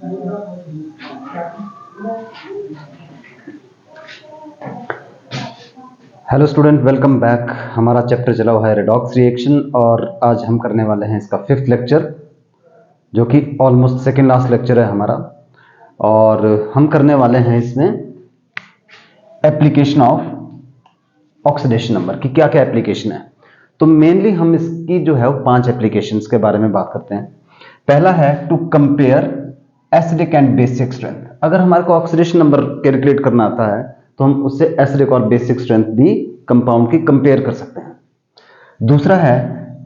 Hello student, welcome back. हमारा chapter चला हुआ है रेडॉक्स रिएक्शन और आज हम करने वाले हैं इसका 5th लेक्चर, जो कि ऑलमोस्ट सेकेंड लास्ट लेक्चर है हमारा। और हम करने वाले हैं इसमें एप्लीकेशन ऑफ ऑक्सीडेशन नंबर की क्या क्या एप्लीकेशन है। तो मेनली हम इसकी जो है वो 5 एप्लीकेशंस के बारे में बात करते हैं। पहला है to compare acidic and basic strength. अगर हमारे को ऑक्सीडेशन नंबर कैलकुलेट करना आता है तो हम उससे एसिडिक और बेसिक स्ट्रेंथ भी कंपाउंड की कंपेयर कर सकते हैं। दूसरा है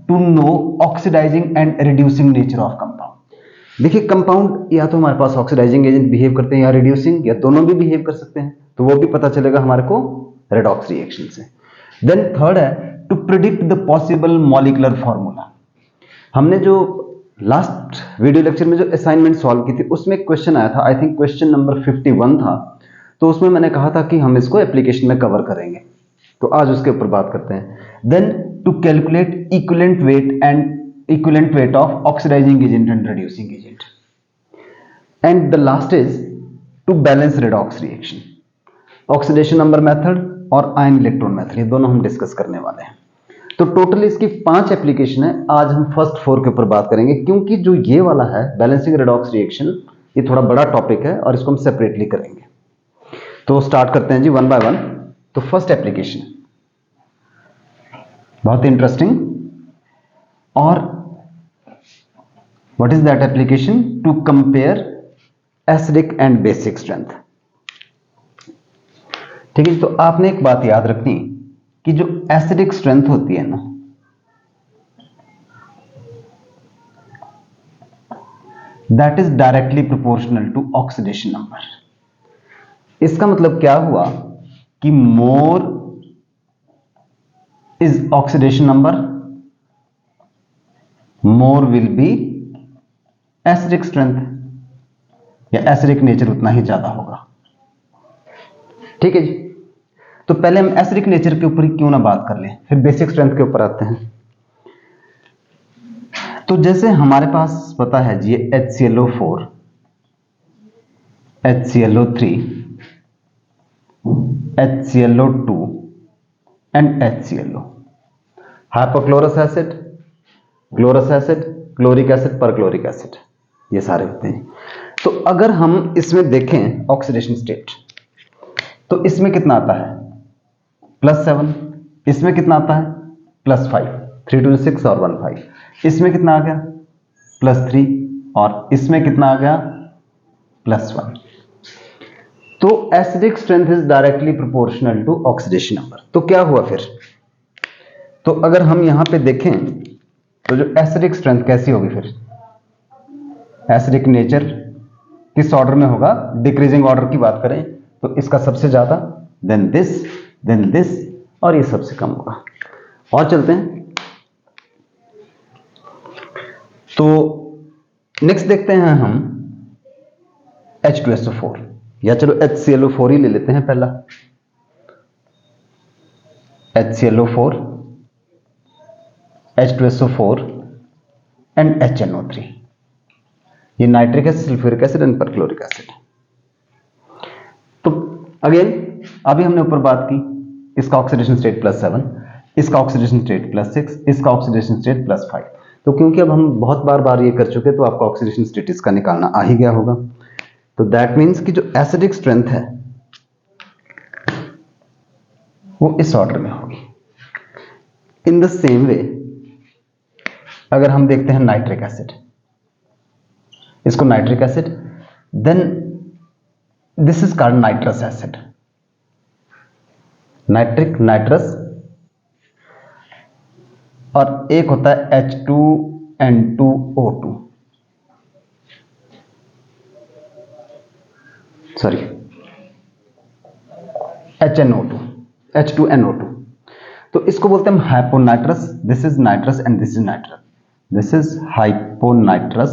to know oxidising and reducing nature of compound. देखिए, कंपाउंड या तो हमारे पास ऑक्सीडाइजिंग एजेंट बिहेव करते हैं या रिड्यूसिंग, या दोनों भी बिहेव कर सकते हैं, तो वो भी पता चलेगा हमारे को रेडॉक्स रिएक्शन से। देन थर्ड है to predict the possible molecular formula. हमने जो लास्ट वीडियो लेक्चर में जो असाइनमेंट सॉल्व की थी उसमें एक क्वेश्चन आया था, आई थिंक क्वेश्चन नंबर 51 था। तो उसमें मैंने कहा था कि हम इसको एप्लीकेशन में कवर करेंगे, तो आज उसके ऊपर बात करते हैं। Then to calculate equivalent weight of oxidising agent and reducing agent. And the last is to balance redox reaction. Oxidation number method और आयन इलेक्ट्रॉन मेथड, ये दोनों हम डिस्कस करने वाले हैं। तो टोटल इसकी 5 एप्लीकेशन है। आज हम फर्स्ट 4 के ऊपर बात करेंगे, क्योंकि जो ये वाला है बैलेंसिंग रेडॉक्स रिएक्शन, ये थोड़ा बड़ा टॉपिक है और इसको हम सेपरेटली करेंगे। तो स्टार्ट करते हैं जी वन बाय वन। तो फर्स्ट एप्लीकेशन बहुत इंटरेस्टिंग, और what is that application? To compare acidic and basic strength. ठीक है, तो आपने एक बात याद रखनी कि जो एसिडिक स्ट्रेंथ होती है ना, that is directly proportional to oxidation number. इसका मतलब क्या हुआ कि more is oxidation number, more will B acidic strength, या एसिडिक नेचर उतना ही ज्यादा होगा। ठीक है जी, तो पहले हम एसिडिक नेचर के ऊपर ही क्यों ना बात कर लें, फिर बेसिक स्ट्रेंथ के ऊपर आते हैं। तो जैसे हमारे पास पता है जी, ये HClO4, HClO3, HClO2 and HClO। Hypochlorous acid, chlorous acid, chloric acid, perchloric acid, ये सारे होते हैं। तो अगर हम इसमें देखें ऑक्सीडेशन स्टेट, तो इसमें कितना आता है? +7। इसमें कितना आता है? +5। 3 2 6 और 1 5। इसमें कितना आ गया? +3। और इसमें कितना आ गया? +1। तो acidic strength is directly proportional to oxidation number. तो क्या हुआ फिर? तो अगर हम यहां पे देखें तो जो एसिडिक स्ट्रेंथ कैसी होगी फिर? एसिडिक नेचर किस ऑर्डर में होगा? डिक्रीजिंग ऑर्डर की बात करें तो इसका सबसे ज्यादा, देन दिस, और ये सबसे कम होगा। और चलते हैं, तो नेक्स्ट देखते हैं हम H2SO4, या चलो HClO4 ही ले लेते हैं पहला। HClO4, H2SO4 एंड HNO3, ये nitric acid, sulphuric acid and perchloric acid. तो अगेन अभी हमने ऊपर बात की, इसका ऑक्सीडेशन स्टेट +7, इसका ऑक्सीडेशन स्टेट +6, इसका ऑक्सीडेशन स्टेट +5। तो क्योंकि अब हम बहुत बार ये कर चुके, तो आपका ऑक्सीडेशन स्टेट इसका निकालना आ ही गया होगा। तो दैट मीन्स कि जो एसिडिक स्ट्रेंथ है वो इस ऑर्डर में होगी। इन द सेम वे अगर हम देखते हैं नाइट्रिक एसिड, इसको nitric acid, then this is called nitrous acid. Nitric, nitrous, और एक होता है H2N2O2, सॉरी HNO2, H2NO2। तो इसको बोलते हैं hyponitrous. This is nitrous and this is nitrous. This is hyponitrous,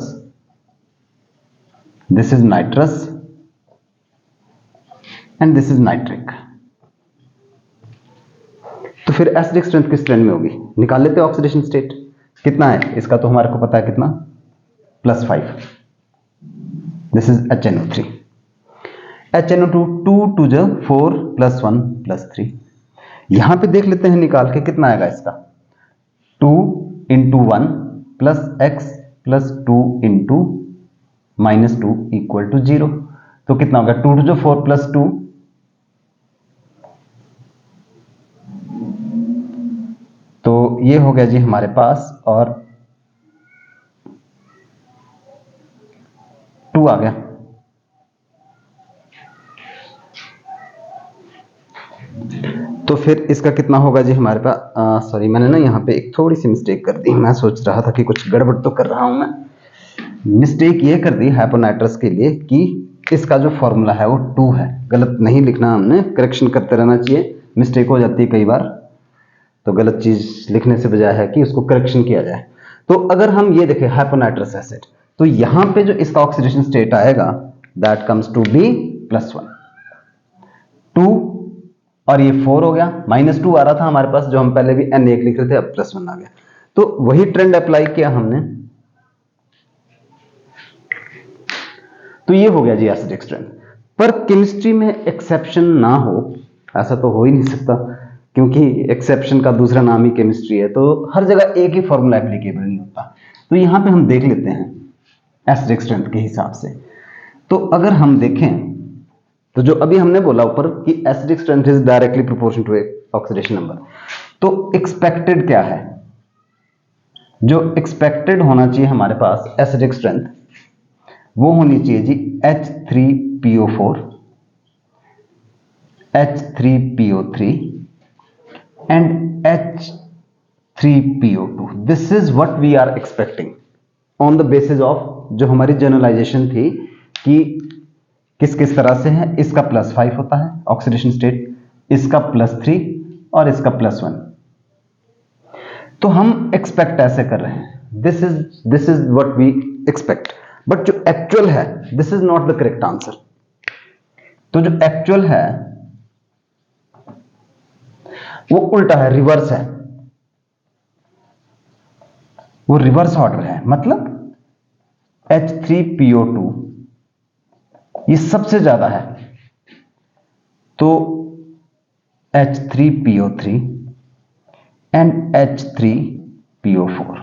this is nitrous and this is nitric. तो फिर एसिडिक स्ट्रेंथ किस स्ट्रेंथ में होगी? निकाल लेते हैं ऑक्सीडेशन स्टेट। कितना है इसका? तो हमारे को पता है कितना, +5। This is HNO3। HNO2 2 2 जो 4 + 1 + 3। यहां पे देख लेते हैं निकाल के कितना आएगा इसका, 2 × 1 + x + 2 × -2 = 0। तो कितना होगा, 2 2 जो 4 + 2, तो ये हो गया जी हमारे पास, और 2 आ गया। तो फिर इसका कितना होगा जी हमारे पास, सॉरी मैंने ना यहाँ पे एक थोड़ी सी मिस्टेक कर दी। मैं सोच रहा था कि कुछ गड़बड़ तो कर रहा हूं मैं, मिस्टेक ये कर दी हाइपोनाइट्रस के लिए कि इसका जो फॉर्मूला है वो 2 है। गलत नहीं लिखना, हमने करेक्शन करते रहना चाहिए, मिस्टेक हो जाती है कई बार, तो गलत चीज लिखने से बजाय है कि उसको करेक्शन किया जाए। तो अगर हम ये देखें हाइपोनाइट्रस एसिड, तो यहां पे जो इसका ऑक्सीडेशन स्टेट आएगा दैट कम्स टू बी +1, 2 और ये 4 हो गया, -2 आ रहा था हमारे पास जो हम पहले भी N1 लिख रहे थे, अब +1 आ गया। तो वही ट्रेंड अप्लाई किया हमने, तो ये हो गया जी एसिडिक स्ट्रेंथ। पर केमिस्ट्री में एक्सेप्शन ना हो, ऐसा तो हो ही नहीं सकता, क्योंकि एक्सेप्शन का दूसरा नाम ही केमिस्ट्री है, तो हर जगह एक ही फॉर्मूला एप्लीकेबल नहीं होता। तो यहां पे हम देख लेते हैं एसिडिक स्ट्रेंथ के हिसाब से। तो अगर हम देखें तो जो अभी हमने बोला ऊपर कि acidic strength is directly proportional to oxidation number, तो एक्सपेक्टेड क्या है, जो एक्सपेक्टेड होना चाहिए हमारे पास एसिडिक स्ट्रेंथ, वो होनी चाहिए जी H3PO4, H3PO3 and H3PO2। This is what we are expecting on the basis of जो हमारी जनरलाइजेशन थी कि किस किस तरह से है। इसका +5 होता है ऑक्सीडेशन स्टेट, इसका +3 और इसका +1। तो हम एक्सपेक्ट ऐसे कर रहे हैं, this is what we expect, but जो एक्चुअल है this is not the correct answer. तो जो एक्चुअल है वो उल्टा है, रिवर्स है, वो रिवर्स ऑर्डर है। मतलब H3PO2 ये सबसे ज्यादा है, तो H3PO3 एंड H3PO4।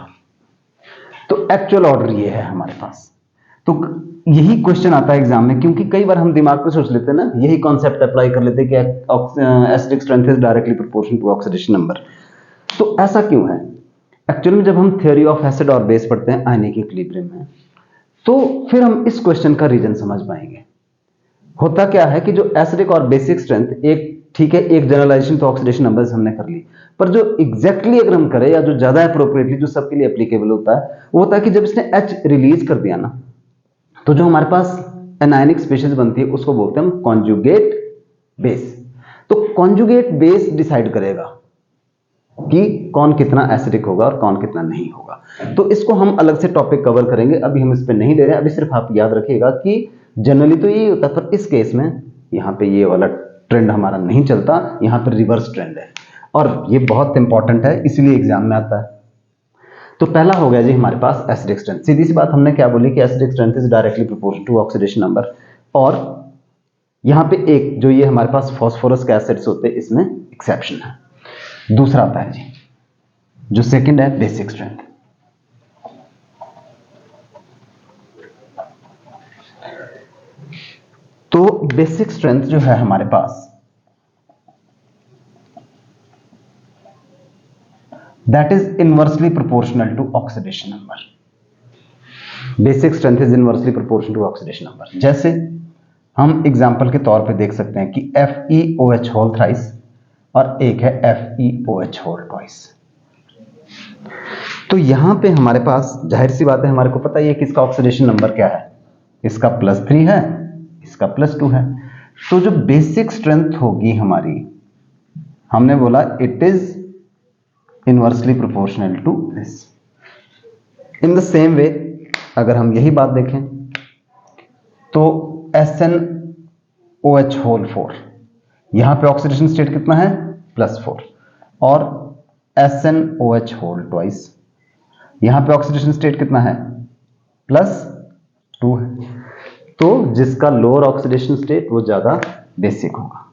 तो एक्चुअल ऑर्डर ये है हमारे पास। तो यही क्वेश्चन आता है एग्जाम में, क्योंकि कई बार हम दिमाग पे सोच लेते हैं ना, यही कॉन्सेप्ट अप्लाई कर लेते हैं कि acidic strength is directly proportional to oxidation number. तो ऐसा क्यों है? एक्चुअली में जब हम थ्योरी ऑफ एसिड और बेस पढ़ते हैं आयनिक इक्विलिब्रियम में, तो फिर हम इस क्वेश्चन का रीजन समझ पाएंगे। होता क्या है कि जो एसिडिक और बेसिक स्ट्रेंथ, एक ठीक है, एक जनरलाइजेशन तो ऑक्सीडेशन नंबर्स हमने कर ली, पर जो एग्जैक्टली अगर हम करें या जो ज्यादा अप्रोप्रिएटली जो सबके लिए एप्लीकेबल होता है, वो होता है कि जब इसने H रिलीज कर दिया ना, तो जो हमारे पास एनायनिक स्पीशीज बनती है उसको बोलते हैं हम कॉन्जुगेट बेस। तो कॉन्जुगेट बेस डिसाइड करेगा कि कौन कितना एसिडिक होगा और कौन कितना नहीं होगा। तो इसको हम अलग से टॉपिक कवर करेंगे, अभी हम इस पे नहीं ले रहे हैं। अभी सिर्फ आप याद रखिएगा कि जनरली तो यही होता है, पर इस केस में यहाँ पे ये वाला ट्रेंड हमारा नहीं चलता, यहाँ पर रिवर्स ट्रेंड है, और ये बहुत इंपॉर्टेंट है, इसलिए एग्जाम में आता है। तो पहला हो गया जी हमारे पास एसिडिक स्ट्रेंथ। सीधी सी बात हमने क्या बोली कि acidic strength is directly proportional to oxidation number, और यहाँ पे एक जो ये हमारे पास फॉस्फोरस के एसिड्स होते हैं इसमें एक्सेप्शन है। दूसरा आता है जी जो सेकंड है बेसिक स्ट्रेंथ। तो बेसिक स्ट्रेंथ जो है हमारे पास, that is inversely proportional to oxidation number. Basic strength is inversely proportional to oxidation number. जैसे हम एग्जांपल के तौर पे देख सकते हैं कि FeOH होल थ्राइस और एक है FeOH होल ट्वाइस। तो यहां पे हमारे पास जाहिर सी बात है, हमारे को पता ही है कि इसका ऑक्सीडेशन नंबर क्या है, इसका +3 है, इसका +2 है। तो जो बेसिक स्ट्रेंथ होगी हमारी, हमने बोला it is inversely proportional to this. In the same way अगर हम यही बात देखें तो SnOH होल 4, यहां पे ऑक्सीडेशन स्टेट कितना है +4, और SnOH होल ट्वाइस, यहां पे ऑक्सीडेशन स्टेट कितना है +2 है। तो जिसका लोअर ऑक्सीडेशन स्टेट वो ज्यादा बेसिक होगा।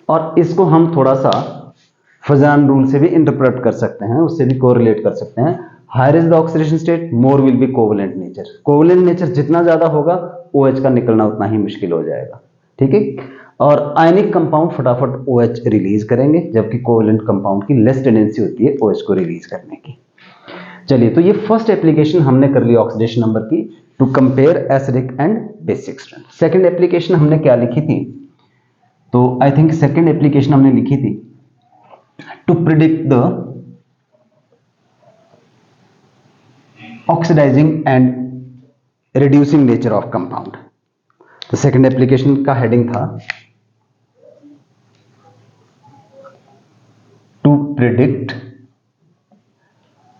और इसको हम थोड़ा सा फजान रूल से भी इंटरप्रेट कर सकते हैं, उससे भी कोरिलेट कर सकते हैं। Higher is the oxidation state, more will be covalent nature. Covalent nature जितना ज्यादा होगा OH का निकलना उतना ही मुश्किल हो जाएगा, ठीक है। और आयनिक कंपाउंड फटाफट OH रिलीज करेंगे, जबकि कोवेलेंट कंपाउंड की लेस टेंडेंसी होती है OH को रिलीज करने की। चलिए, तो ये फर्स्ट एप्लीकेशन हमने कर ली ऑक्सीडेशन नंबर की, to compare acidic and basic strength. Second application हमने क्या लिखी थी? तो आई थिंक सेकंड एप्लीकेशन हमने लिखी थी to predict the oxidising and reducing nature of compound. तो सेकंड एप्लीकेशन का हेडिंग था to predict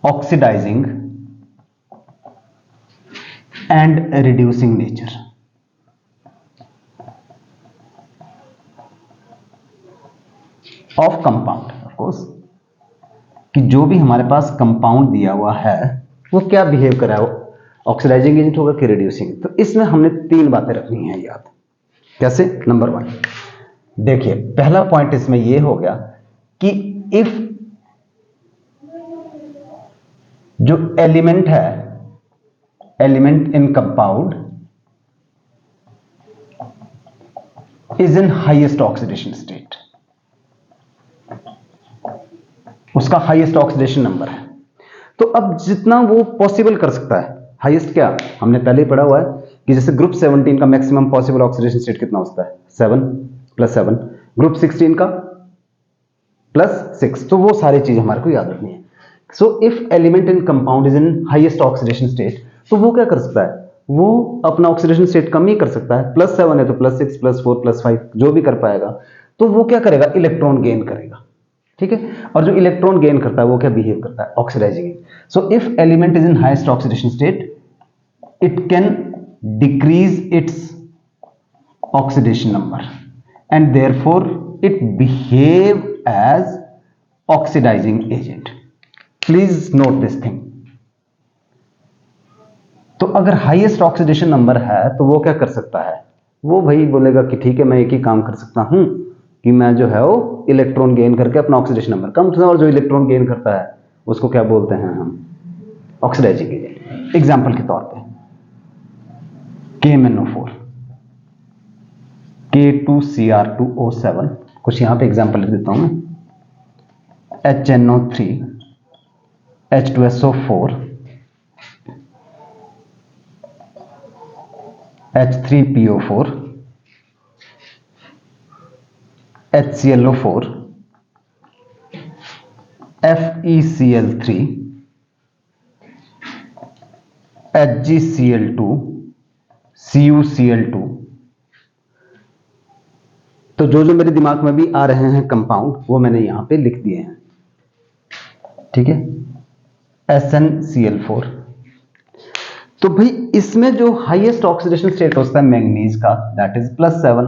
oxidising and reducing nature of compound. Of course, कि जो भी हमारे पास कंपाउंड दिया हुआ है वो क्या बिहेव कर रहा है, ऑक्सीडाइजिंग एजेंट होगा कि रिड्यूसिंग। तो इसमें हमने 3 बातें रखनी है याद। कैसे? नंबर 1, देखिए पहला पॉइंट इसमें यह हो गया कि इफ जो एलिमेंट है, element in compound is in highest oxidation state, उसका हाईएस्ट ऑक्सीडेशन नंबर है। तो अब जितना वो पॉसिबल कर सकता है, हाईएस्ट क्या हमने पहले ही पढ़ा हुआ है कि जैसे ग्रुप 17 का मैक्सिमम पॉसिबल ऑक्सीडेशन स्टेट कितना होता है? 7 + 7। ग्रुप 16 का +6। तो वो सारी चीज हमारे को याद रखनी है। सो if element in compound is in highest oxidation state, तो वो क्या कर सकता है? वो अपना ऑक्सीडेशन स्टेट कम ही कर सकता है। +7 है तो +6 +4 +5 जो भी कर पाएगा। तो वो क्या करेगा? इलेक्ट्रॉन गेन करेगा, ठीक है। और जो इलेक्ट्रॉन गेन करता है वो क्या बिहेव करता है? Oxidising. So if element is in highest oxidation state, it can decrease its oxidation number and therefore it behave as oxidising agent. Please note this thing. तो अगर हाईएस्ट ऑक्सीडेशन नंबर है तो वो क्या कर सकता है? वो भाई बोलेगा कि ठीक है, मैं एक ही काम कर सकता हूं कि मैं जो है वो इलेक्ट्रॉन गेन करके अपना ऑक्सीडेशन नंबर कम करता हूं। और जो इलेक्ट्रॉन गेन करता है उसको क्या बोलते हैं हम? Oxidising agent. एग्जांपल के तौर पे KMnO4, K2Cr2O7, कुछ यहां पे एग्जांपल लिख देता हूं मैं। HNO3, H2SO4, H3PO4, HClO4, FeCl3, HgCl2, CuCl2। तो जो जो मेरे दिमाग में भी आ रहे हैं कंपाउंड वो मैंने यहां पे लिख दिए हैं, ठीक है। SnCl4। तो भाई इसमें जो हाईएस्ट ऑक्सीडेशन स्टेट होता है मैंगनीज का, दैट इज +7।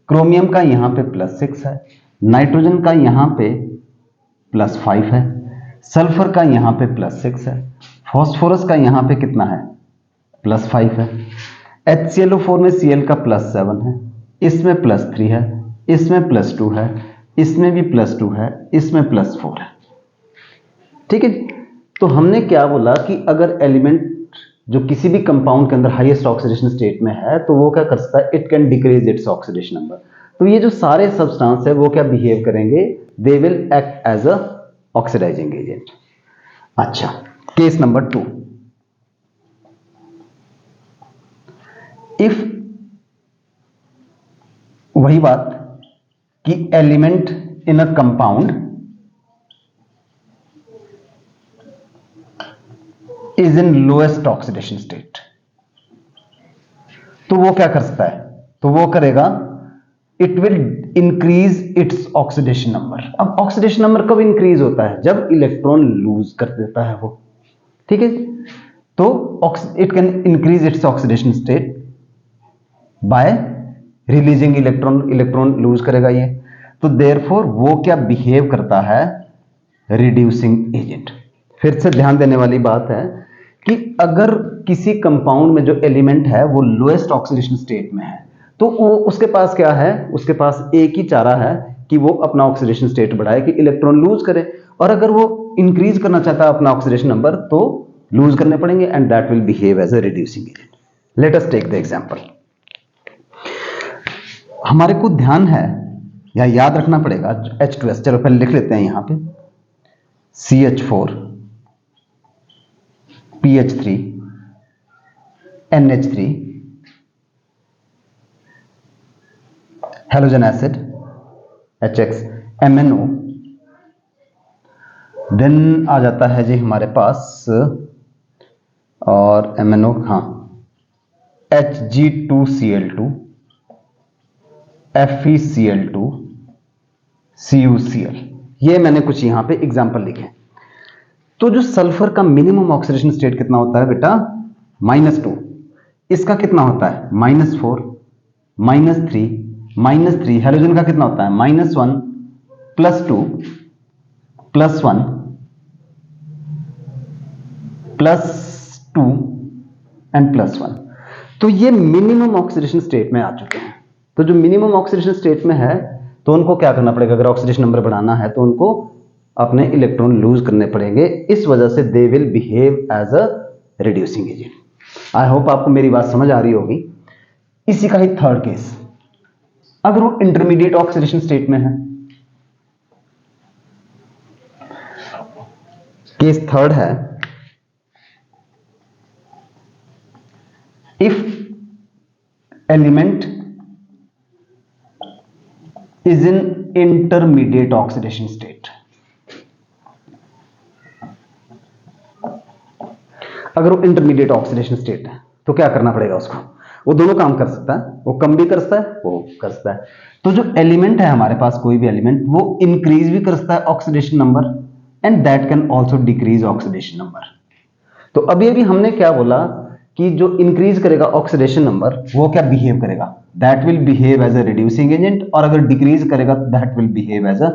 क्रोमियम का यहां पे +6 है, नाइट्रोजन का यहां पे +5 है, सल्फर का यहां पे +6 है, फास्फोरस का यहां पे कितना है? +5 है। HClO4 में Cl का +7 है, इसमें +3 है, इसमें +2 है, इसमें भी +2 है, इसमें +4 है, ठीक है। तो हमने क्या बोला कि अगर एलिमेंट जो किसी भी कंपाउंड के अंदर हाईएस्ट ऑक्सीडेशन स्टेट में है तो वो क्या कर सकता है? It can decrease its oxidation number. तो ये जो सारे सब्सटेंस है वो क्या बिहेव करेंगे? They will act as a oxidising agent. अच्छा, केस नंबर 2, इफ वही बात कि element in a compound is in lowest oxidation state, तो वो क्या कर सकता है? तो वो करेगा, it will increase its oxidation number. अब ऑक्सीडेशन नंबर कब इंक्रीज होता है? जब इलेक्ट्रॉन लूज कर देता है वो, ठीक है। तो it can increase its oxidation state by releasing electron, electron lose करेगा ये। तो देयरफॉर वो क्या बिहेव करता है? Reducing agent. फिर से ध्यान देने वाली बात है कि अगर किसी कंपाउंड में जो एलिमेंट है वो लोएस्ट ऑक्सीडेशन स्टेट में है तो वो उसके पास क्या है, उसके पास एक ही चारा है कि वो अपना ऑक्सीडेशन स्टेट बढ़ाए, कि इलेक्ट्रॉन लूज करे, और अगर वो इंक्रीज करना चाहता है अपना ऑक्सीडेशन नंबर तो लूज करने पड़ेंगे, and that will behave as a reducing agent. Let us take the example. हमारे को ध्यान है या याद रखना पड़ेगा H2S, चलो पहले लिख लेते हैं यहां पे CH4 PH3 NH3 halogen acid HX MnO, then आ जाता है जी हमारे पास और MnO, हाँ, Hg2Cl2 FeCl2 CuCl। ये मैंने कुछ यहां पे एग्जांपल लिखे। तो जो सल्फर का मिनिमम ऑक्सीडेशन स्टेट कितना होता है बेटा, -2, इसका कितना होता है -4, -3, -3, हेलोजन का कितना होता है -1, +2, +1, +2 एंड +1। तो ये मिनिमम ऑक्सीडेशन स्टेट में आ चुके हैं। तो जो मिनिमम ऑक्सीडेशन स्टेट में है तो उनको क्या करना पड़ेगा, अगर ऑक्सीडेशन नंबर बढ़ाना है तो उनको अपने इलेक्ट्रॉन लूज करने पड़ेंगे, इस वजह से they will behave as a reducing agent. I hope आपको मेरी बात समझ आ रही होगी। इसी का ही थर्ड केस, अगर वो इंटरमीडिएट ऑक्सीडेशन स्टेट में है, केस थर्ड है, if element is in intermediate oxidation state। अगर वो इंटरमीडिएट ऑक्सीडेशन स्टेट है तो क्या करना पड़ेगा उसको, वो दोनों काम कर सकता है, वो कम भी कर सकता है, वो कर सकता है। तो जो एलिमेंट है हमारे पास, कोई भी एलिमेंट, वो इंक्रीज भी कर सकता है oxidation number and that can also decrease oxidation number. तो अभी अभी हमने क्या बोला कि जो इंक्रीज करेगा ऑक्सीडेशन नंबर वो क्या बिहेव करेगा, that will behave as a reducing agent, और अगर डिक्रीज करेगा that will behave as a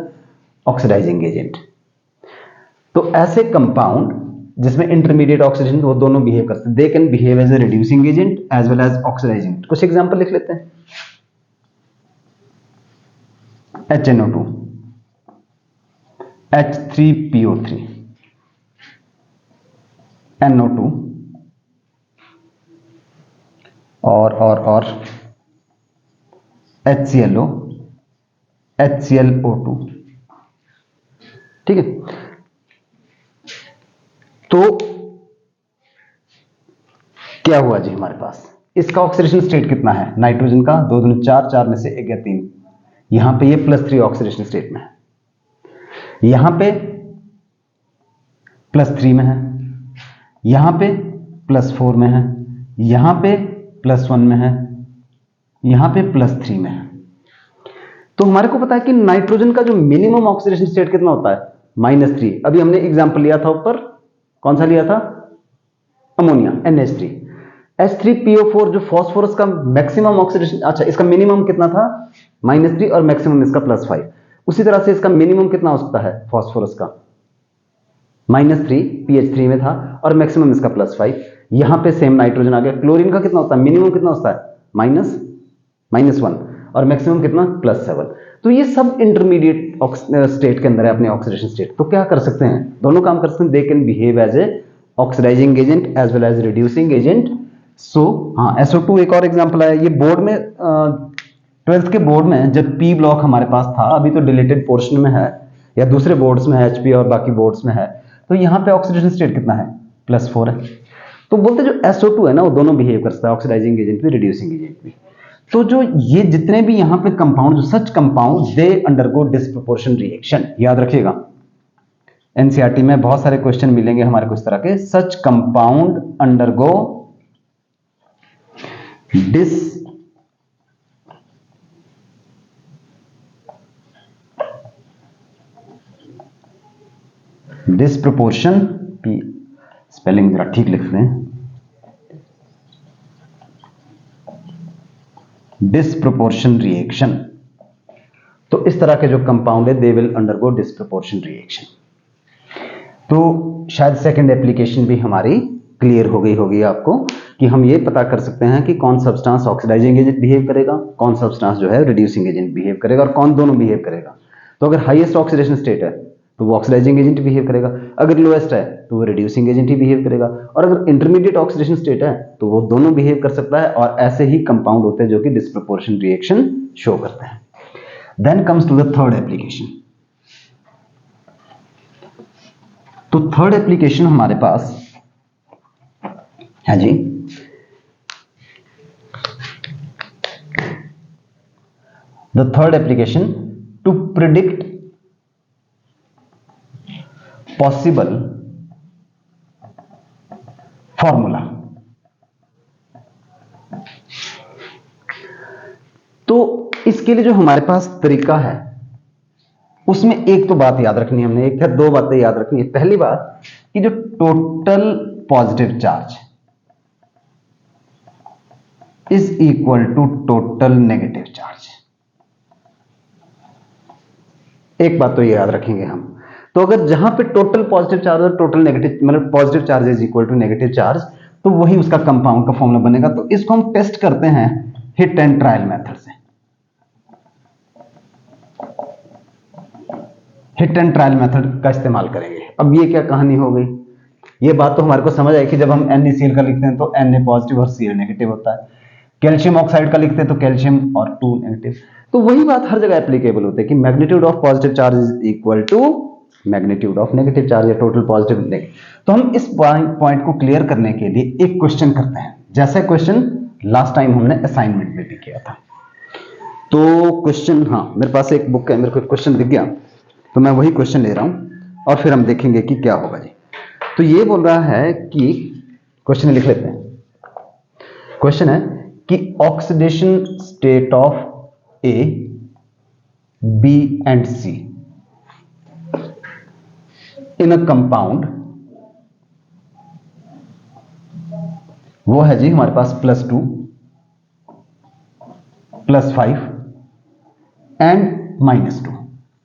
oxidising agent. तो ऐसे कंपाउंड जिसमें इंटरमीडिएट ऑक्सीडेशन, वो दोनों बिहेव करते हैं, they can behave as a reducing agent as well as oxidising. कुछ एग्जांपल लिख लेते हैं। HNO2 H3PO3 NO2 और HClO HClO2। ठीक है, तो क्या हुआ जी हमारे पास, इसका ऑक्सीडेशन स्टेट कितना है, नाइट्रोजन का 2 दूनी 4, 4 में से 1 या 3, यहां पे ये +3 ऑक्सीडेशन स्टेट में है, यहां पे +3 में है, यहां पे +4 में है, यहां पे +1 में है, यहां पे +3 में है। तो हमारे को पता है कि नाइट्रोजन का जो मिनिमम ऑक्सीडेशन स्टेट कितना होता है, -3। अभी हमने एग्जांपल लिया था ऊपर, कौन सा लिया था, अमोनिया NH3। H3PO4 जो फास्फोरस का मैक्सिमम ऑक्सीडेशन, अच्छा इसका मिनिमम कितना था -3 और मैक्सिमम इसका +5। उसी तरह से इसका मिनिमम कितना हो सकता है फास्फोरस का, -3 pH3 में था और मैक्सिमम इसका +5। यहां पे सेम नाइट्रोजन आ गया। क्लोरीन का कितना होता है, मिनिमम कितना होता है -1 और मैक्सिमम कितना +7। तो ये सब इंटरमीडिएट स्टेट के अंदर है अपने ऑक्सीडेशन स्टेट। तो क्या कर सकते हैं, दोनों काम कर सकते हैं, they can behave as a oxidising agent as well as reducing agent. So हाँ, SO2 एक और एग्जांपल है। ये बोर्ड में 12th के बोर्ड में जब P ब्लॉक हमारे पास था, अभी तो डिलीटेड पोर्शन में है या दूसरे बोर्ड्स में है, HP और बाकी बोर्ड्स में है, तो यहां पे ऑक्सीडेशन स्टेट कितना है, +4 है। तो बोलते जो SO2 है ना, वो दोनों बिहेव कर सकता है, ऑक्सीडाइजिंग एजेंट भी रिड्यूसिंग एजेंट भी। तो जो ये जितने भी यहां पे कंपाउंड, जो such compound they undergo disproportion reaction, याद रखिएगा एनसीईआरटी में बहुत सारे क्वेश्चन मिलेंगे हमारे को इस तरह के, सच कंपाउंड अंडरगो डिस्प्रोपोर्शन, स्पेलिंग जरा ठीक लिख लें, डिस्प्रोपोर्शन रिएक्शन। तो इस तरह के जो कंपाउंड है they will undergo disproportion reaction. तो शायद सेकंड एप्लीकेशन भी हमारी क्लियर हो गई होगी आपको कि हम ये पता कर सकते हैं कि कौन सब्सटेंस ऑक्सीडाइजिंग एजेंट बिहेव करेगा, कौन सब्सटेंस जो है रिड्यूसिंग एजेंट बिहेव करेगा, और कौन दोनों बिहेव करेगा। तो अगर हाईएस्ट ऑक्सीडेशन स्टेट है तो वो ऑक्सीडाइजिंग एजेंट बिहेव करेगा, अगर लोएस्ट है तो वो रिड्यूसिंग एजेंट ही बिहेव करेगा, और अगर इंटरमीडिएट ऑक्सीडेशन स्टेट है तो वो दोनों बिहेव कर सकता है। और ऐसे ही कंपाउंड होते हैं जो कि डिस्प्रपोर्शन रिएक्शन शो करते हैं। Then comes to the third application. तो थर्ड एप्लीकेशन हमारे पास है जी the third application to predict possible formula. तो इसके लिए जो हमारे पास तरीका है उसमें एक तो बात याद रखनी है हमने, एक है दो बातें याद रखनी है। पहली बात कि जो total positive charge is equal to total negative charge. एक बात तो ये याद रखेंगे हम। तो अगर जहां पे टोटल पॉजिटिव चार्ज और टोटल नेगेटिव, मतलब positive charge is equal to negative charge, तो वही उसका कंपाउंड का फॉर्मूला बनेगा। तो इसको हम टेस्ट करते हैं हिट एंड ट्रायल मेथड से। हिट एंड ट्रायल मेथड का इस्तेमाल करेंगे। अब ये क्या कहानी हो गई, ये बात तो हमारे को समझ आई कि जब हम NaCl का लिखते हैं तो Na पॉजिटिव और Cl नेगेटिव होता है। कैल्शियम ऑक्साइड का लिखते हैं तो कैल्शियम और 2 नेगेटिव। तो वही बात हर जगह एप्लीकेबल होती है कि magnitude of positive charge is equal to magnitude of negative charge या टोटल पॉजिटिव नेगेटिव। तो हम इस पॉइंट को क्लियर करने के लिए एक क्वेश्चन करते हैं, जैसे क्वेश्चन लास्ट टाइम हमने असाइनमेंट में भी किया था। तो क्वेश्चन, हाँ मेरे पास एक बुक है, मेरे को क्वेश्चन दिख गया तो मैं वही क्वेश्चन ले रहा हूं और फिर हम देखेंगे कि क्या होगा जी। तो ये बोल रहा है कि, क्वेश्चन लिख लेते हैं। क्वेश्चन है कि oxidation state of A, B and C in a compound, वो है जी हमारे पास +2, +5 एंड -2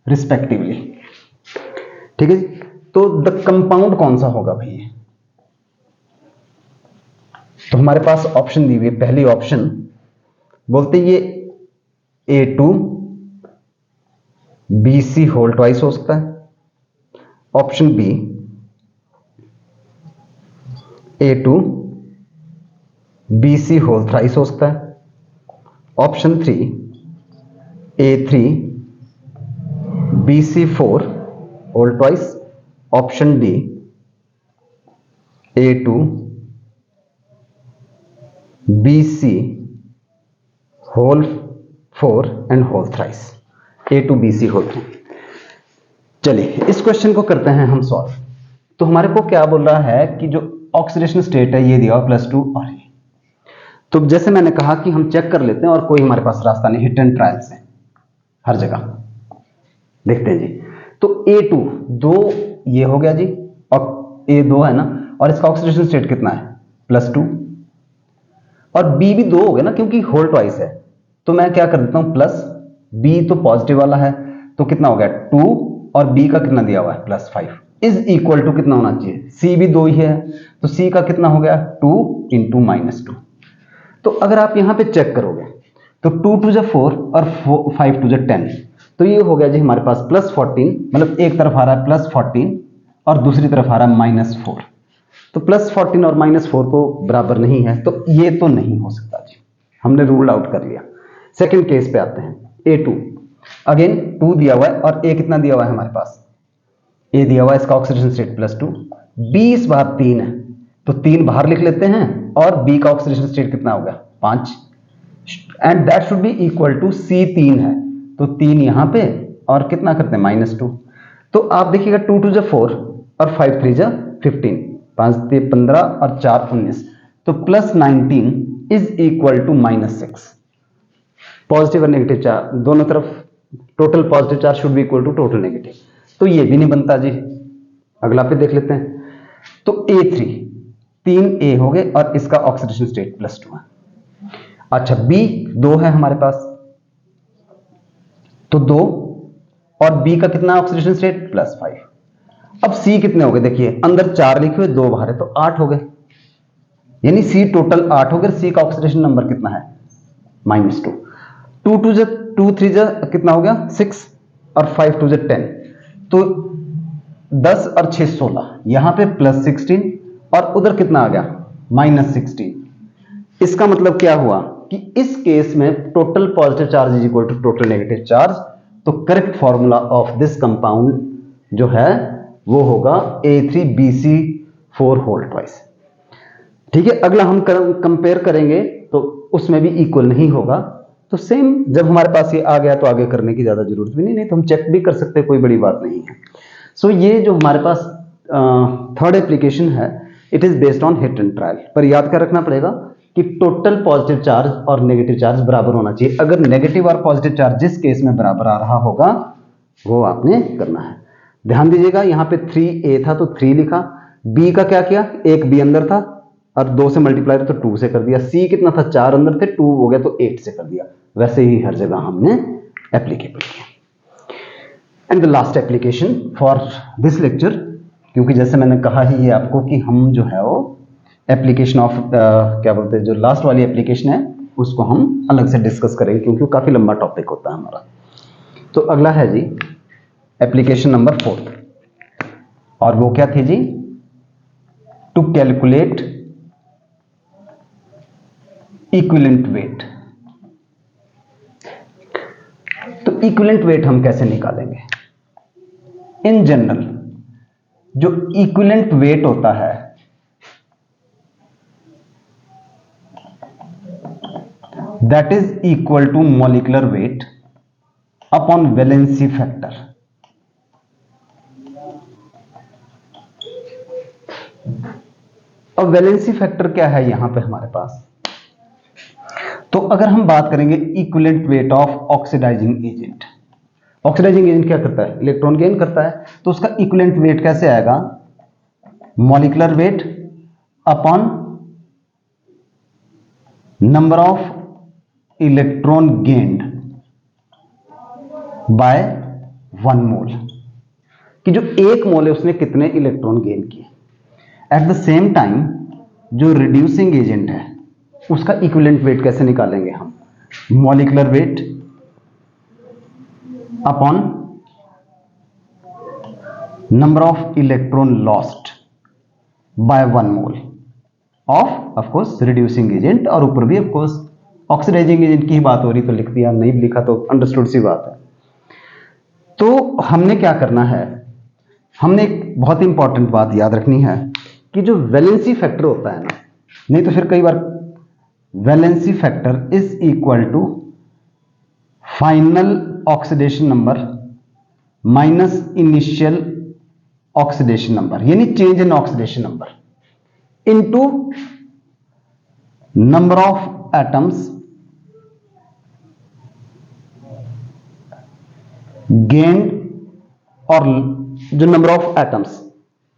रिस्पेक्टिवली। ठीक है जी। तो द कंपाउंड कौन सा होगा भाई? तो हमारे पास ऑप्शन दी हुई है। पहली ऑप्शन बोलते ये A2 BC होल ट्वाइस हो सकता है। Option B A2 BC whole thrice हो सकता है। Option 3 A3 BC4 whole twice. Option D A2 BC whole 4 and whole thrice. A2 BC whole 3। चलिए इस क्वेश्चन को करते हैं हम सॉल्व। तो हमारे को क्या बोल रहा है कि जो ऑक्सीडेशन स्टेट है ये दिया +2 और ये। तो जैसे मैंने कहा कि हम चेक कर लेते हैं और कोई हमारे पास रास्ता नहीं, हिट एंड ट्रायल से हर जगह देखते हैं जी। तो A2 2 ये हो गया जी, और A2 है ना, और इसका ऑक्सीडेशन स्टेट कितना है +2, और B भी 2 हो गया ना क्योंकि होल ट्वाइस है। तो मैं क्या कर देता हूं प्लस, B तो पॉजिटिव वाला है तो कितना हो गया 2, और B का कितना दिया हुआ है +5 इज इक्वल टू कितना होना चाहिए, C भी 2 ही है तो C का कितना हो गया 2 इंटू -2। तो अगर आप यहां पे चेक करोगे तो 2 2 4 और 5 2 10, तो ये हो गया जी हमारे पास +14, मतलब एक तरफ आ रहा है +14 और दूसरी तरफ आ रहा है -4। तो +14 और -4 तो बराबर नहीं है, तो ये तो नहीं हो सकता जी, हमने रूल आउट कर लिया। सेकंड केस पे आते हैं। A2 अगेन 2 दिया हुआ है और A कितना दिया हुआ है हमारे पास, A दिया हुआ है, इसका ऑक्सीडेशन स्टेट +2, B इस बार 3 है तो 3 बाहर लिख लेते हैं, और B का ऑक्सीडेशन स्टेट कितना हो गया 5, and that should be equal to C 3 है तो 3 यहां पे और कितना करते हैं -2। तो आप देखिएगा 2 2 4 और 5 3 15, 5 3 15 और 4 19, तो +19 इज इक्वल टू -6। पॉजिटिव और नेगेटिव चार्ज दोनों तरफ, total positive charge should be equal to total negative, तो ये भी नहीं बनता जी। अगला पे देख लेते हैं। तो A3 3A हो गए और इसका ऑक्सीडेशन स्टेट +2 है। अच्छा B 2 है हमारे पास, तो 2 और B का कितना ऑक्सीडेशन स्टेट +5। अब C कितने हो गए, देखिए अंदर 4 लिखे हुए 2 बाहर है तो 8 हो गए। यानी C टोटल 8 हो गया, C का ऑक्सीडेशन नंबर कितना है -2। 2 2 2 3 कितना हो गया 6 और 5 2 10, तो 10 और 6 16, यहां पे +16 और उधर कितना आ गया -16। इसका मतलब क्या हुआ कि इस केस में total positive charge is equal to total negative charge, तो correct formula of this compound जो है वो होगा A3BC4 होल ट्वाइस। ठीक है, अगला हम कंपेयर करेंगे तो उसमें भी इक्वल नहीं होगा, तो सेम जब हमारे पास ये आ गया तो आगे करने की ज्यादा जरूरत भी नहीं तो हम चेक भी कर सकते हैं, कोई बड़ी बात नहीं है। सो ये जो हमारे पास थर्ड एप्लीकेशन है, it is based on hit and trial. पर याद कर रखना पड़ेगा कि टोटल पॉजिटिव चार्ज और नेगेटिव चार्ज बराबर होना चाहिए। अगर नेगेटिव और पॉजिटिव चार्ज जिस केस में बराबर आ रहा होगा वो आपने करना है। ध्यान दीजिएगा, यहाँ पे 3A था तो 3 लिखा, B का क्या किया, एक B अंदर था और 2 से मल्टीप्लाई तो 2 से कर दिया, C कितना था 4 अंदर थे, 2 हो गया तो 8 से कर दिया। वैसे ही हर जगह हमने एप्लीकेबल किया। And the last application for this lecture, क्योंकि जैसे मैंने कहा ही ये आपको कि हम जो है वो एप्लीकेशन ऑफ क्या बोलते हैं, जो लास्ट वाली एप्लीकेशन है उसको हम अलग से डिस्कस करेंगे क्योंकि वो काफी लंबा टॉपिक होता है हमारा। तो अगला है जी एप्लीकेशन नंबर 4, और वो क्या थी जी, टू कैलकुलेट इक्विवेलेंट वेट। तो इक्विवेलेंट वेट हम कैसे निकालेंगे? इन जनरल जो इक्विवेलेंट वेट होता है that is equal to molecular weight upon valency factor. और वैलेंसी फैक्टर क्या है यहां पे हमारे पास? तो अगर हम बात करेंगे equivalent weight of oxidising agent, oxidising agent क्या करता है, इलेक्ट्रॉन गेन करता है, तो उसका इक्विवेलेंट वेट कैसे आएगा, molecular weight upon number of electron gained by 1 मोल, कि जो 1 मोल है उसने कितने इलेक्ट्रॉन गेन किए। एट द सेम टाइम जो रिड्यूसिंग एजेंट है उसका इक्विवेलेंट वेट कैसे निकालेंगे हम, molecular weight upon number of electron lost by 1 mole of course reducing agent, और ऊपर भी ऑफ कोर्स ऑक्सीडाइजिंग एजेंट की ही बात हो रही तो लिख दिया, नहीं लिखा तो अंडरस्टूड सी बात है। तो हमने क्या करना है, हमने एक बहुत इंपॉर्टेंट बात याद रखनी है कि जो वैलेंसी फैक्टर होता है ना, नहीं तो फिर कई बार valency factor is equal to final oxidation number minus initial oxidation number, यानी change in oxidation number into number of atoms gained, और जो number of atoms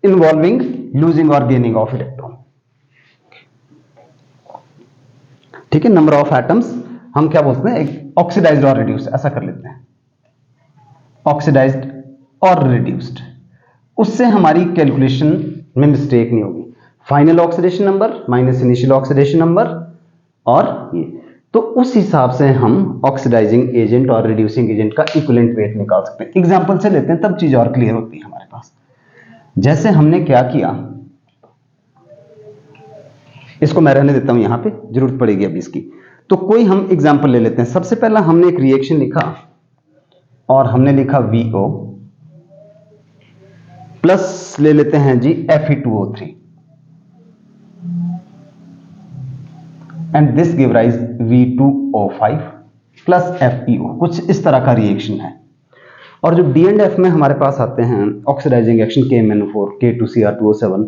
involving losing और गेनिंग ऑफ इलेक्ट्रॉन। ठीक है, नंबर ऑफ एटम्स हम क्या बोलते हैं, ऑक्सीडाइज्ड और रिड्यूस्ड, ऐसा कर लेते हैं, ऑक्सीडाइज्ड और रिड्यूस्ड, उससे हमारी कैलकुलेशन में मिस्टेक नहीं होगी। Final oxidation number minus initial oxidation number, और ये तो उस हिसाब से हम ऑक्सीडाइजिंग एजेंट और रिड्यूसिंग एजेंट का इक्विवेलेंट वेट निकाल सकते हैं। एग्जांपल से लेते हैं तब चीज और क्लियर होती है हमारे पास। जैसे हमने क्या किया, इसको मैं रहने देता हूं, यहां पे जरूरत पड़ेगी अभी इसकी। तो कोई हम एग्जांपल ले लेते हैं। सबसे पहला हमने एक रिएक्शन लिखा और हमने लिखा VO प्लस ले लेते हैं जी Fe2O3 and this give rise V2O5 plus FeO, कुछ इस तरह का रिएक्शन है। और जो D एंड F में हमारे पास आते हैं ऑक्सीडाइजिंग एक्शन KMnO4 K2Cr2O7,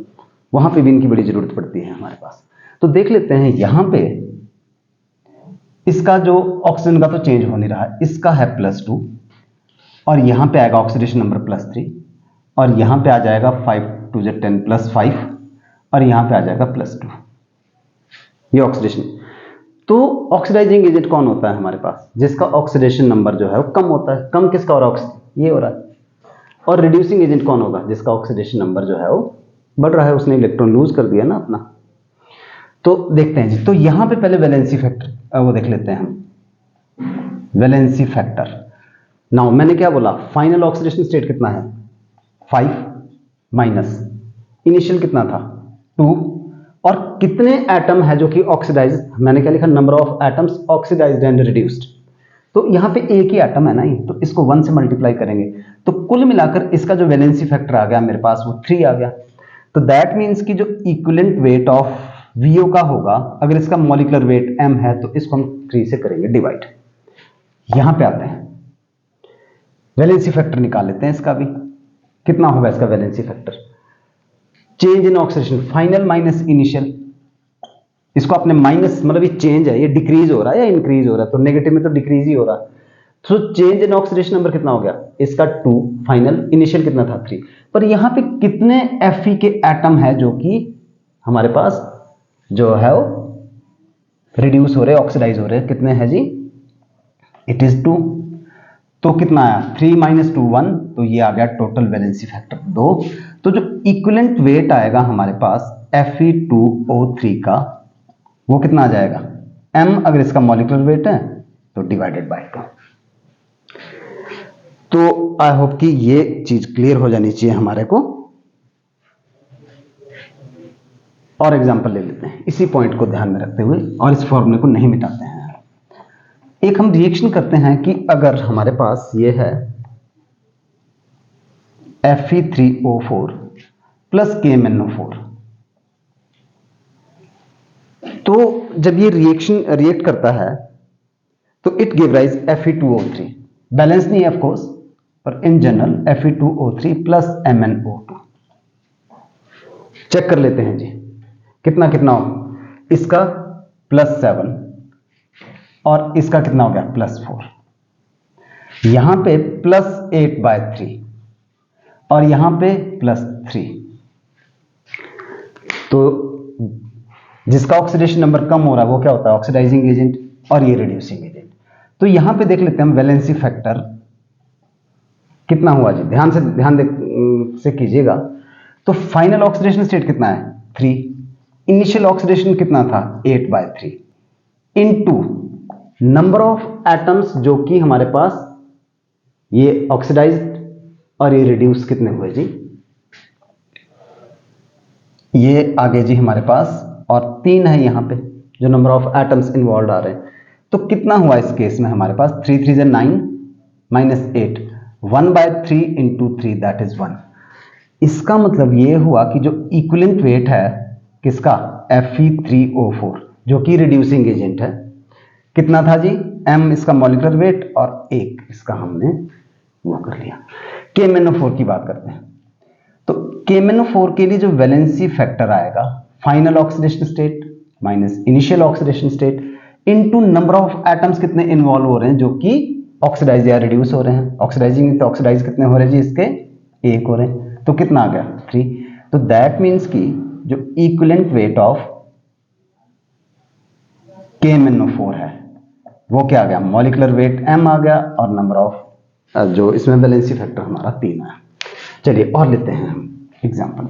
वहां पे भी इनकी बड़ी जरूरत पड़ती है हमारे पास। तो देख लेते हैं यहां पे इसका जो ऑक्सीजन का तो चेंज हो नहीं रहा है, इसका है +2 और यहां पे आएगा ऑक्सीडेशन नंबर +3 और यहां पे आ जाएगा 5 2 10 +5 और यहां पे आ जाएगा +2, ये ऑक्सीडेशन। तो ऑक्सीडाइजिंग एजेंट कौन होता है हमारे पास, जिसका ऑक्सीडेशन नंबर जो है वो कम होता है, कम किसका हो रहा है, ये हो रहा है। और रिड्यूसिंग एजेंट कौन होगा, जिसका ऑक्सीडेशन नंबर जो है वो बढ़ रहा है, उसने इलेक्ट्रॉन लूज कर दिया ना अपना। तो देखते हैं जी, तो यहां पे पहले वैलेंसी फैक्टर वो देख लेते हैं हम, वैलेंसी फैक्टर। नाउ मैंने क्या बोला, फाइनल ऑक्सीडेशन स्टेट कितना है 5 माइनस इनिशियल कितना था 2, और कितने एटम है जो कि ऑक्सीडाइज, मैंने क्या लिखा, number of atoms oxidised and reduced. तो यहां पे एक ही एटम है ना ये, तो इसको 1 से मल्टीप्लाई करेंगे, तो कुल मिलाकर इसका जो वैलेंसी फैक्टर आ गया मेरे पास वो 3 आ गया। तो दैट मीन्स कि जो इक्विवेलेंट वेट ऑफ वीओ का होगा, अगर इसका मॉलिक्यूलर वेट m है तो इसको हम 3 से करेंगे डिवाइड। यहां पे आते हैं, वैलेंसी फैक्टर निकाल लेते हैं इसका भी, कितना होगा इसका valency factor, change in oxidation final minus initial, इसको आपने माइनस मतलब ये चेंज है, ये डिक्रीज हो रहा है या इंक्रीज हो रहा है, तो नेगेटिव में तो डिक्रीज ही हो रहा है। तो चेंज इन ऑक्सीडेशन नंबर कितना हो गया इसका 2 फाइनल, इनिशियल कितना था 3, पर यहां पे कितने Fe के एटम है जो कि हमारे पास जो है वो रिड्यूस हो रहे, ऑक्सीडाइज हो रहे, कितने हैं जी, इट इज 2। तो कितना आया 3 माइनस 2 1, तो ये आ गया टोटल वैलेंसी फैक्टर 2। तो जो इक्विवेलेंट वेट आएगा हमारे पास Fe2O3 का वो कितना आ जाएगा m, अगर इसका मॉलिक्यूलर वेट है तो डिवाइडेड बाय 2। तो आई होप कि ये चीज क्लियर हो जानी चाहिए हमारे को। और एग्जांपल ले लेते हैं इसी पॉइंट को ध्यान में रखते हुए, और इस फॉर्मूले को नहीं मिटाते हैं। एक हम रिएक्शन करते हैं कि अगर हमारे पास ये है Fe3O4 प्लस KMnO4, तो जब ये रिएक्शन रिएक्ट करता है तो it give rise Fe2O3, balance नहीं है ऑफ कोर्स, पर in general Fe2O3 plus MnO2। Check कर लेते हैं जी, कितना कितना हो, इसका +7 और इसका कितना हो गया +4, यहां पे +8/3 और यहां पे +3, तो जिसका ऑक्सीडेशन नंबर कम हो रहा है वो क्या होता है ऑक्सीडाइजिंग एजेंट, और ये रिड्यूसिंग एजेंट। तो यहां पे देख लेते हैं हम वैलेंसी फैक्टर कितना हुआ जी, ध्यान से कीजिएगा। तो फाइनल ऑक्सीडेशन स्टेट कितना है 3, इनिशियल ऑक्सीडेशन कितना था 8/3 इनटू नंबर ऑफ एटम्स जो कि हमारे पास ये ऑक्सीडाइज्ड और ये रिड्यूस कितने हुए जी, ये आगे जी हमारे पास, और 3 है यहां पे जो नंबर ऑफ एटम्स इन्वॉल्व आ रहे हैं। तो कितना हुआ इस केस में हमारे पास 3 3 से 9 माइनस 8, 1/3 इंटू 3 दैट इज 1। इसका मतलब ये हुआ कि जो इक्विवेलेंट वेट है किसका Fe3O4 जो कि रिड्यूसिंग एजेंट है, कितना था जी m इसका मॉलिक्यूलर वेट और 1 इसका हमने वो कर लिया। KMnO4 की बात करते हैं, तो KMnO4 के लिए जो वैलेंसी फैक्टर आएगा final oxidation state minus initial oxidation state into number of atoms कितने इन्वॉल्व हो रहे हैं जो कि ऑक्सीडाइज या रिड्यूस हो रहे हैं, ऑक्सीडाइजिंग तो ऑक्सीडाइज कितने हो रहे हैं जी इसके 1 हो रहे हैं, तो कितना आ गया 3। तो दैट मीन्स कि जो इक्विवेलेंट वेट ऑफ KMnO4 है वो क्या आ गया, मॉलिक्यूलर वेट m आ गया और नंबर ऑफ जो इसमें वैलेंसी फैक्टर हमारा 3 है। चलिए और लेते हैं हम एग्जांपल।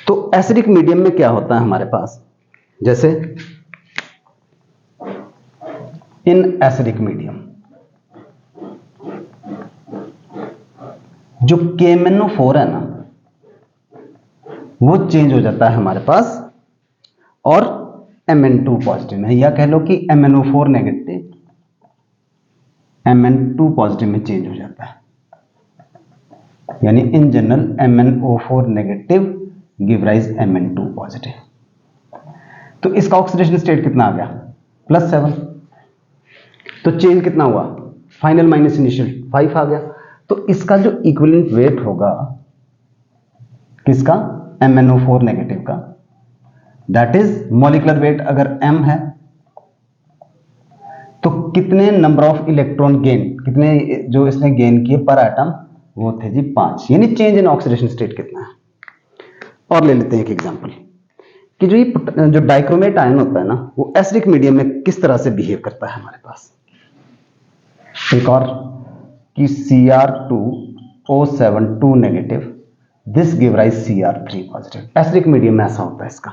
तो एसिडिक मीडियम में क्या होता है हमारे पास, जैसे इन एसिडिक मीडियम जो KMnO4 है ना वो चेंज हो जाता है हमारे पास और Mn2 पॉजिटिव में, या कह लो कि MnO4 नेगेटिव Mn2 पॉजिटिव में चेंज हो जाता है, यानी in general MnO4 negative give rise Mn2 positive. तो इसका ऑक्सीडेशन स्टेट कितना आ गया +7, तो चेंज कितना हुआ फाइनल माइनस इनिशियल 5 आ गया। तो इसका जो इक्विवेलेंट वेट होगा किसका MnO4 नेगेटिव का, दैट इज मॉलिक्यूलर वेट अगर m है तो कितने नंबर ऑफ इलेक्ट्रॉन गेन, कितने जो इसने गेन किए पर एटम, वो थे जी 5, यानी चेंज इन ऑक्सीडेशन स्टेट कितना है। और ले लेते हैं एक एग्जांपल कि जो डाइक्रोमेट आयन होता है ना वो एसिडिक मीडियम में किस तरह से बिहेव करता है हमारे पास। एक और कि Cr2O7 2 negative this give rise Cr3 positive. Acidic medium में ऐसा होता है इसका।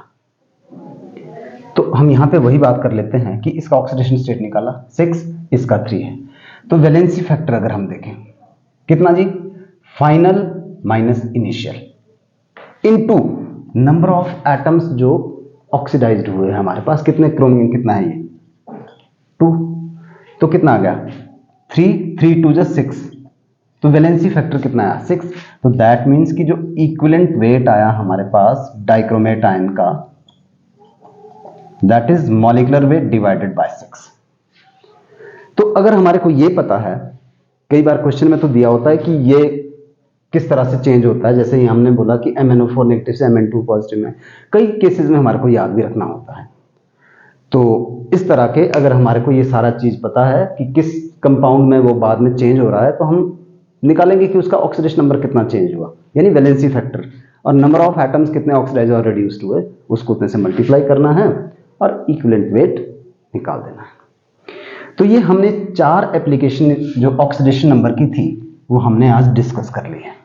तो हम यहां पे वही बात कर लेते हैं कि इसका ऑक्सीडेशन स्टेट निकाला 6, इसका 3 है। तो वैलेंसी फैक्टर अगर हम देखें कितना जी, final minus initial into number of atoms जो ऑक्सीडाइज्ड हुए हैं हमारे पास, कितने क्रोमियम कितना है ये 2, तो कितना आ गया 3 2 6, तो वैलेंसी फैक्टर कितना आया 6। तो दैट मीन्स कि जो इक्विवेलेंट वेट आया हमारे पास डाइक्रोमेट आयन का, that is molecular weight divided by 6। तो अगर हमारे को ये पता है, कई बार क्वेश्चन में तो दिया होता है कि ये किस तरह से चेंज होता है, जैसे ही हमने बोला कि MnO4 नेगेटिव से Mn2 पॉजिटिव में, कई केसेस में हमारे को याद भी रखना होता है। तो इस तरह के अगर हमारे को ये सारा चीज पता है कि किस कंपाउंड में वो बाद में चेंज हो रहा है, तो हम निकालेंगे कि उसका ऑक्सीडेशन नंबर कितना चेंज हुआ, यानी वैलेंसी फैक्टर, और नंबर ऑफ एटम्स कितने ऑक्सीडाइज और रिड्यूस्ड हुए उसको उतने से मल्टीप्लाई करना है और इक्विवेलेंट वेट निकाल देना है। तो ये हमने 4 एप्लीकेशन जो ऑक्सीडेशन नंबर की थी वो हमने आज डिस्कस कर ली है।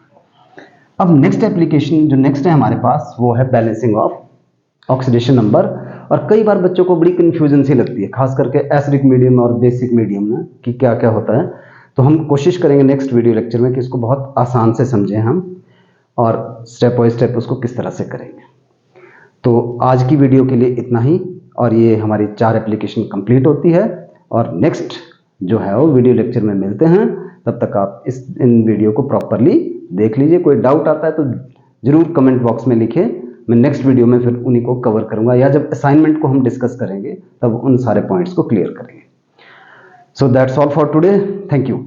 अब नेक्स्ट एप्लीकेशन जो नेक्स्ट है हमारे पास वो है बैलेंसिंग ऑफ ऑक्सीडेशन नंबर। और कई बार बच्चों को बड़ी कंफ्यूजन सी लगती है, खास करके एसिडिक मीडियम और बेसिक मीडियम में, कि क्या क्या होता है। तो हम कोशिश करेंगे नेक्स्ट वीडियो लेक्चर में कि इसको बहुत आसान से समझें हम, और स्टेप बाय स्टेप उसको किस तरह से करेंगे। तो आज की वीडियो के लिए इतना ही, और ये हमारी 4 एप्लीकेशन कंप्लीट होती है, और नेक्स्ट जो है वो वीडियो लेक्चर में मिलते हैं। तब तक आप इन वीडियो को प्रॉपरली देख लीजिए। कोई डाउट आता है तो जरूर कमेंट बॉक्स में लिखें, मैं नेक्स्ट वीडियो में फिर उन्हीं को कवर करूंगा, या जब असाइनमेंट को हम डिस्कस करेंगे तब उन सारे पॉइंट्स को क्लियर करेंगे। So that's all for today, thank you.